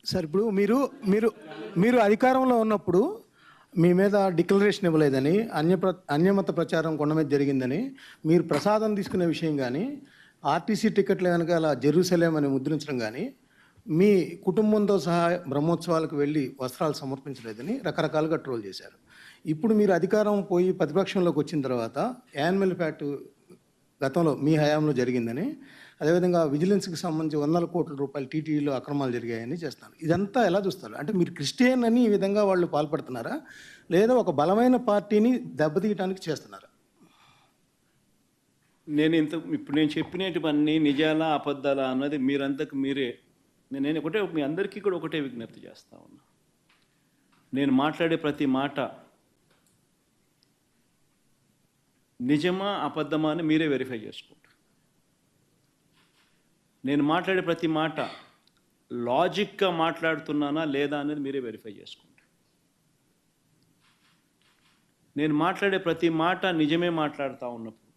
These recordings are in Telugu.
సార్ ఇప్పుడు మీరు మీరు మీరు అధికారంలో ఉన్నప్పుడు మీ మీద డిక్లరేషన్ ఇవ్వలేదని అన్యమత ప్రచారం కొండ మీద జరిగిందని మీరు ప్రసాదం తీసుకునే విషయం కానీ ఆర్టీసీ టికెట్ల వెనకాల జెరూసలేం అని ముద్రించడం కానీ మీ కుటుంబంతో సహా బ్రహ్మోత్సవాలకు వెళ్ళి వస్త్రాలు సమర్పించలేదని రకరకాలుగా ట్రోల్ చేశారు. ఇప్పుడు మీరు అధికారం పోయి ప్రతిపక్షంలోకి వచ్చిన తర్వాత యానిమల్ ఫ్యాట్ గతంలో మీ హయాంలో జరిగిందని, అదేవిధంగా విజిలెన్స్కి సంబంధించి వందల కోట్ల రూపాయలు టీటీడీలో అక్రమాలు జరిగాయని చేస్తాను. ఇదంతా ఎలా చూస్తారు? అంటే మీరు క్రిస్టియన్ అని ఈ విధంగా వాళ్ళు పాల్పడుతున్నారా, లేదా ఒక బలమైన పార్టీని దెబ్బతీయడానికి చేస్తున్నారా? ఇప్పుడు నేను చెప్పినటువన్నీ నిజాలా అబద్ధాలా అన్నది మీరంతకు మీరే. నేను మీ అందరికీ కూడా ఒకటే విజ్ఞప్తి చేస్తా ఉన్నా. నేను మాట్లాడే ప్రతి మాట నిజమా అబద్ధమా అని మీరే వెరిఫై చేసుకోండి. నేను మాట్లాడే ప్రతి మాట లాజిక్గా మాట్లాడుతున్నానా లేదా అనేది మీరే వెరిఫై చేసుకోండి. నేను మాట్లాడే ప్రతి మాట నిజమే మాట్లాడుతూ ఉన్నప్పుడు,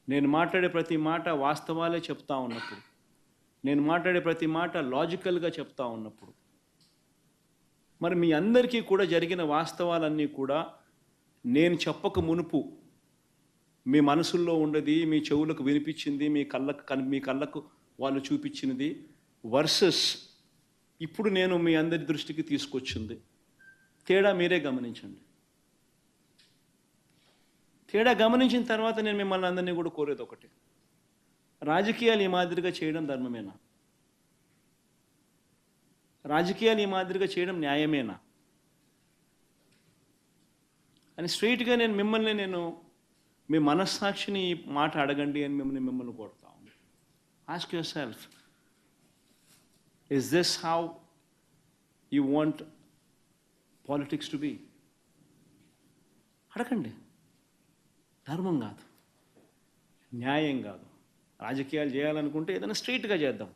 నేను మాట్లాడే ప్రతి మాట వాస్తవాలే చెప్తా ఉన్నప్పుడు, నేను మాట్లాడే ప్రతి మాట లాజికల్గా చెప్తా ఉన్నప్పుడు, మరి మీ అందరికీ కూడా జరిగిన వాస్తవాలన్నీ కూడా నేను చెప్పక మునుపు మీ మనసుల్లో ఉండేది, మీ చెవులకు వినిపించింది, మీ కళ్ళకు వాళ్ళు చూపించినది వర్సెస్ ఇప్పుడు నేను మీ అందరి దృష్టికి తీసుకొచ్చింది. తేడా మీరే గమనించండి. తేడా గమనించిన తర్వాత నేను మిమ్మల్ని అందరినీ కూడా కోరేది ఒకటి, రాజకీయాలు ఈ మాదిరిగా చేయడం ధర్మమేనా? రాజకీయాలు ఈ మాదిరిగా చేయడం న్యాయమేనా అని స్ట్రైట్గా నేను మీ మనస్సాక్షిని ఈ మాట అడగండి అని మిమ్మల్ని కోరుతా ఉన్నాను. Ask yourself, is this how you want politics to be? అడగండి. ధర్మం కాదు, న్యాయం కాదు. రాజకీయాలు చేయాలనుకుంటే ఏదైనా స్ట్రైట్గా చేద్దాం.